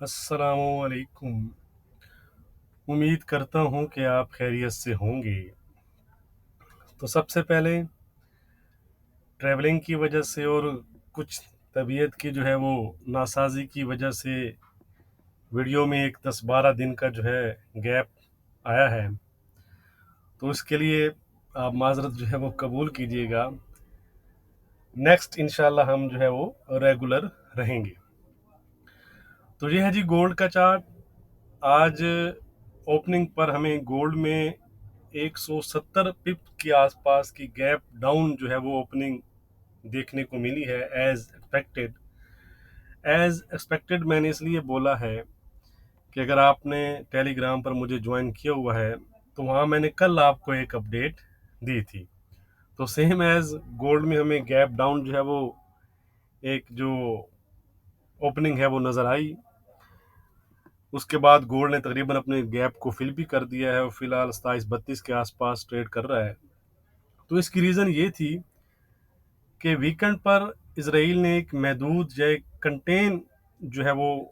अस्सलामुअलैकुम। उम्मीद करता हूँ कि आप खैरियत से होंगे। तो सबसे पहले ट्रैवलिंग की वजह से और कुछ तबीयत की जो है वो नासाज़ी की वजह से वीडियो में एक 10-12 दिन का जो है गैप आया है। तो इसके लिए आप माज़रत जो है वो कबूल कीजिएगा। नेक्स्ट इंशाल्लाह हम जो है वो रेगुलर रहेंगे। तो ये है जी गोल्ड का चार्ट। आज ओपनिंग पर हमें गोल्ड में 170 पिप के आसपास की गैप डाउन जो है वो ओपनिंग देखने को मिली है एज एक्सपेक्टेड मैंने इसलिए बोला है कि अगर आपने टेलीग्राम पर मुझे ज्वाइन किया हुआ है तो वहाँ मैंने कल आपको एक अपडेट दी थी। तो सेम एज गोल्ड में हमें गैप डाउन जो है वो एक जो ओपनिंग है वो नज़र आई। उसके बाद गोल्ड ने तकरीबन अपने गैप को फिल भी कर दिया है और फिलहाल 27-32 के आसपास ट्रेड कर रहा है। तो इसकी रीज़न ये थी कि वीकेंड पर इसराइल ने एक महदूद या एक कंटेन जो है वो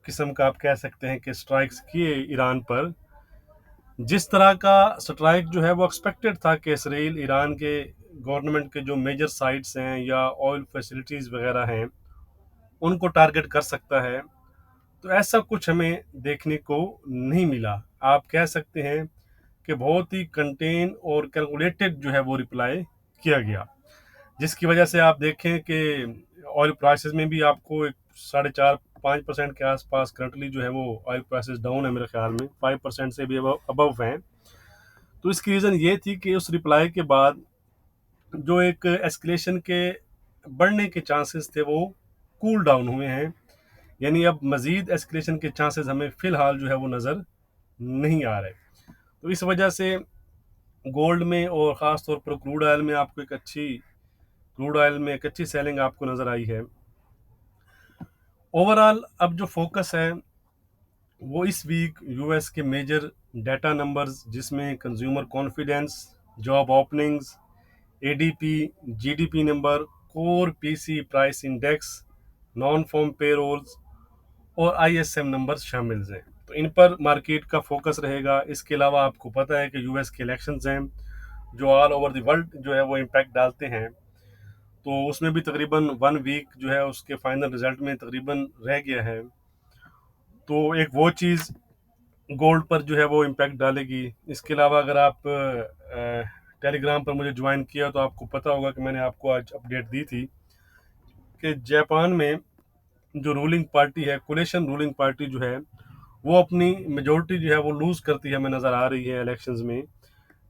किस्म का आप कह सकते हैं कि स्ट्राइक्स किए ईरान पर। जिस तरह का स्ट्राइक जो है वो एक्सपेक्टेड था कि इसराइल ईरान के गवर्नमेंट के जो मेजर साइट्स हैं या ऑयल फैसिलिटीज़ वगैरह हैं उनको टारगेट कर सकता है। तो ऐसा कुछ हमें देखने को नहीं मिला। आप कह सकते हैं कि बहुत ही कंटेन और कैलकुलेटेड जो है वो रिप्लाई किया गया, जिसकी वजह से आप देखें कि ऑयल प्राइसेस में भी आपको एक 4.5-5% के आसपास करंटली जो है वो ऑयल प्राइसेस डाउन है, मेरे ख्याल में 5% से भी अबव हैं। तो इसकी रीज़न ये थी कि उस रिप्लाई के बाद जो एक एस्केलेशन के बढ़ने के चांसेस थे वो कूल डाउन हुए हैं। यानी अब मज़ीद एस्केलेशन के चांसेस हमें फ़िलहाल जो है वो नज़र नहीं आ रहे। तो इस वजह से गोल्ड में और ख़ास तौर पर क्रूड ऑयल में एक अच्छी सेलिंग आपको नज़र आई है। ओवरऑल अब जो फोकस है वो इस वीक यूएस के मेजर डाटा नंबर्स, जिसमें consumer confidence, job openings, ADP, GDP number, core PC price index, non farm payrolls और आईएसएम नंबर्स शामिल हैं। तो इन पर मार्केट का फोकस रहेगा। इसके अलावा आपको पता है कि यूएस के इलेक्शंस हैं जो ऑल ओवर द वर्ल्ड जो है वो इम्पैक्ट डालते हैं। तो उसमें भी तकरीबन 1 वीक जो है उसके फाइनल रिजल्ट में तकरीबन रह गया है। तो एक वो चीज़ गोल्ड पर जो है वो इम्पैक्ट डालेगी। इसके अलावा अगर आप टेलीग्राम पर मुझे ज्वाइन किया तो आपको पता होगा कि मैंने आपको आज अपडेट दी थी कि जापान में जो रूलिंग पार्टी है, कोलिशन रूलिंग पार्टी जो है वो अपनी मेजोरिटी जो है वो लूज़ करती है, हमें नज़र आ रही है इलेक्शंस में।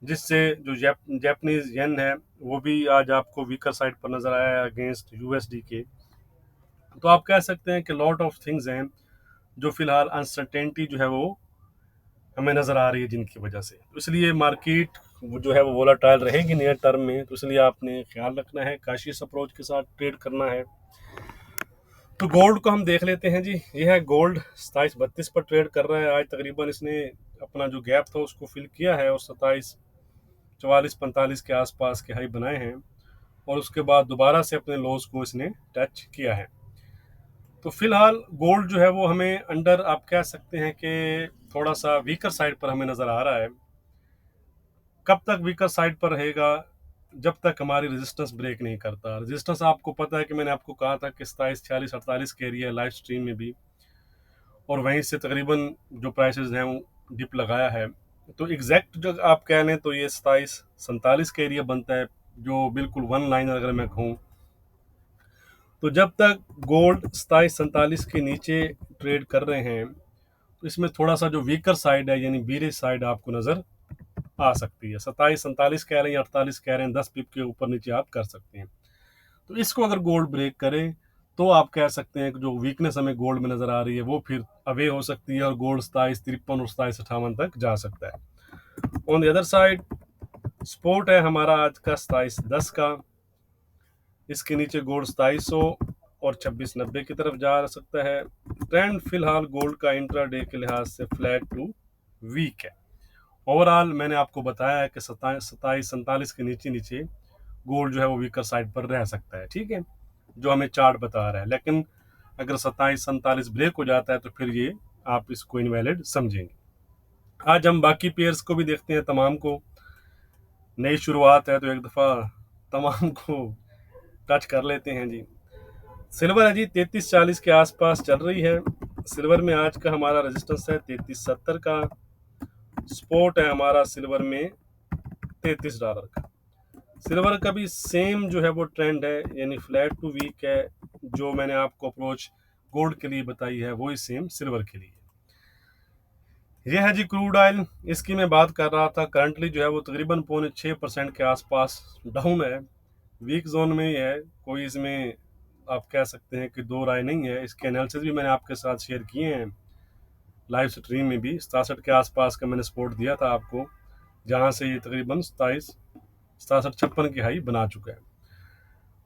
जिससे जो जापानीज येन है वो भी आज आपको वीकर साइड पर नज़र आया है अगेंस्ट यूएसडी के। तो आप कह सकते हैं कि लॉट ऑफ थिंग्स हैं जो फिलहाल अनसर्टेनिटी जो है वो हमें नज़र आ रही है, जिनकी वजह से तो इसलिए मार्केट वो जो है वो वोलाटाइल रहेगी नियर टर्म में। तो इसलिए आपने ख्याल रखना है, काशियस अप्रोच के साथ ट्रेड करना है। तो गोल्ड को हम देख लेते हैं जी। ये है गोल्ड 27-32 पर ट्रेड कर रहा है। आज तकरीबन इसने अपना जो गैप था उसको फिल किया है और 27-44-45 के आसपास के हाई बनाए हैं और उसके बाद दोबारा से अपने लोज को इसने टच किया है। तो फिलहाल गोल्ड जो है वो हमें अंडर आप कह सकते हैं कि थोड़ा सा वीकर साइड पर हमें नज़र आ रहा है। कब तक वीकर साइड पर रहेगा? जब तक हमारी रेजिस्टेंस ब्रेक नहीं करता। रेजिस्टेंस आपको पता है कि मैंने आपको कहा था कि 27-46-48 के एरिया लाइव स्ट्रीम में भी, और वहीं से तकरीबन जो प्राइसेस हैं वो डिप लगाया है। तो एग्जैक्ट जो आप कह लें तो ये 27-47 का एरिया बनता है, जो बिल्कुल वन लाइन अगर मैं कहूँ। तो जब तक गोल्ड 27-47 के नीचे ट्रेड कर रहे हैं तो इसमें थोड़ा सा जो वीकर साइड है यानी बीरिश साइड आपको नज़र आ सकती है। 27-47 कह रहे हैं, 48 कह रहे हैं, 10 पिप के ऊपर नीचे आप कर सकते हैं। तो इसको अगर गोल्ड ब्रेक करे तो आप कह सकते हैं कि जो वीकनेस हमें गोल्ड में नज़र आ रही है वो फिर अवे हो सकती है और गोल्ड 27-53 और 27-58 तक जा सकता है। On the other side support है हमारा आज का 27-10 का। इसके नीचे गोल्ड 2700 और 2690 की तरफ जा सकता है। ट्रेंड फिलहाल गोल्ड का इंट्राडे के लिहाज से फ्लैट टू वीक है। ओवरऑल मैंने आपको बताया है कि 27-47 के नीचे नीचे गोल्ड जो है वो वीकर साइड पर रह सकता है, ठीक है, जो हमें चार्ट बता रहा है। लेकिन अगर 27-47 ब्रेक हो जाता है तो फिर ये आप इसको इनवैलिड समझेंगे। आज हम बाकी पेयर्स को भी देखते हैं, तमाम को। नई शुरुआत है तो एक दफ़ा तमाम को टच कर लेते हैं जी। सिल्वर है जी 3340 के आसपास चल रही है। सिल्वर में आज का हमारा रेजिस्टेंस है 3370 का। सपोर्ट है हमारा सिल्वर में $33 का। सिल्वर का भी सेम जो है वो ट्रेंड है, यानी फ्लैट टू वीक है। जो मैंने आपको अप्रोच गोल्ड के लिए बताई है वही सेम सिल्वर के लिए। ये है जी क्रूड ऑयल, इसकी मैं बात कर रहा था। करंटली जो है वो तकरीबन 6.5% के आसपास डाउन है, वीक जोन में ही है। कोई इसमें आप कह सकते हैं कि दो राय नहीं है। इसके एनालिसिस भी मैंने आपके साथ शेयर किए हैं लाइव स्ट्रीम में भी। 67 के आसपास का मैंने सपोर्ट दिया था आपको, जहां से ये तकरीबन 67-56 की हाई बना चुका है।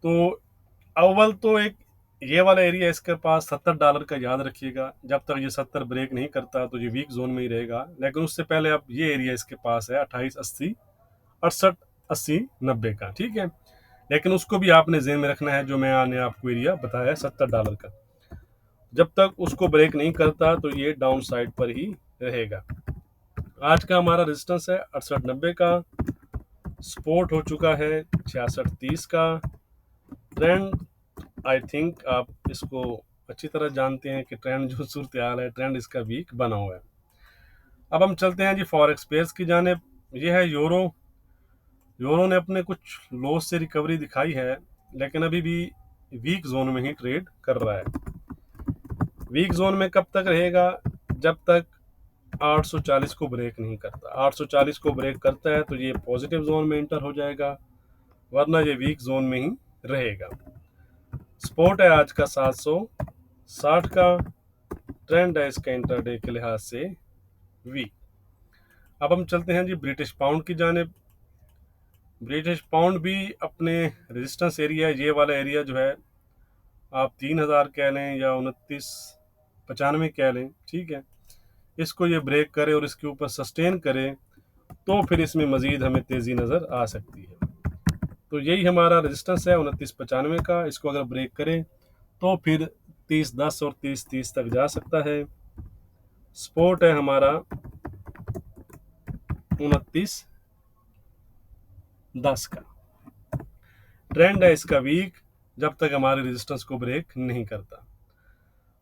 तो अव्वल तो एक ये वाला एरिया इसके पास $70 का, याद रखिएगा। जब तक ये 70 ब्रेक नहीं करता तो ये वीक जोन में ही रहेगा। लेकिन उससे पहले अब ये एरिया इसके पास है 2880, 68, 80, 90 का, ठीक है। लेकिन उसको भी आपने जेहन में रखना है, जो मैंने आपको एरिया बताया है $70 का। जब तक उसको ब्रेक नहीं करता तो ये डाउन साइड पर ही रहेगा। आज का हमारा रेजिस्टेंस है 6890 का। सपोर्ट हो चुका है 6630 का। ट्रेंड आई थिंक आप इसको अच्छी तरह जानते हैं कि ट्रेंड जो सूरत हाल है, ट्रेंड इसका वीक बना हुआ है। अब हम चलते हैं जी फॉरेक्स पेयर्स की जानिब। ये है यूरो। यूरो ने अपने कुछ लॉस से रिकवरी दिखाई है, लेकिन अभी भी वीक जोन में ही ट्रेड कर रहा है। वीक जोन में कब तक रहेगा? जब तक 840 को ब्रेक नहीं करता। 840 को ब्रेक करता है तो ये पॉजिटिव जोन में इंटर हो जाएगा, वरना ये वीक जोन में ही रहेगा। सपोर्ट है आज का 760 का। ट्रेंड है इसका इंटरडे के लिहाज से वीक। अब हम चलते हैं जी ब्रिटिश पाउंड की जानिब। ब्रिटिश पाउंड भी अपने रेजिस्टेंस एरिया, ये वाला एरिया जो है, आप 3000 कह लें या 2995 कह लें, ठीक है। इसको ये ब्रेक करे और इसके ऊपर सस्टेन करे तो फिर इसमें मजीद हमें तेज़ी नज़र आ सकती है। तो यही हमारा रेजिस्टेंस है 2995 का। इसको अगर ब्रेक करे तो फिर 3010 और 3030 तक जा सकता है। सपोर्ट है हमारा 2910 का। ट्रेंड है इसका वीक, जब तक हमारे रेजिस्टेंस को ब्रेक नहीं करता।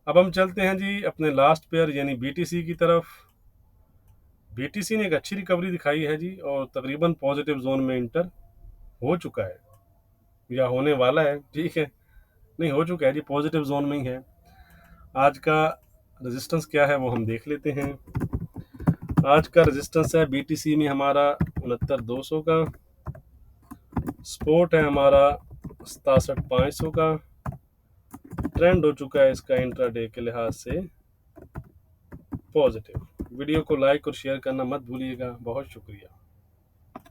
अब हम चलते हैं जी अपने लास्ट पेयर यानी बीटीसी की तरफ। बीटीसी ने एक अच्छी रिकवरी दिखाई है जी, और तकरीबन पॉजिटिव जोन में इंटर हो चुका है या होने वाला है, ठीक है। नहीं, हो चुका है जी, पॉजिटिव जोन में ही है। आज का रेजिस्टेंस क्या है वो हम देख लेते हैं। आज का रेजिस्टेंस है बीटीसी में हमारा 69,200 का। सपोर्ट है हमारा 67,500 का। ट्रेंड हो चुका है इसका इंट्राडे के लिहाज से पॉजिटिव। वीडियो को लाइक और शेयर करना मत भूलिएगा। बहुत शुक्रिया।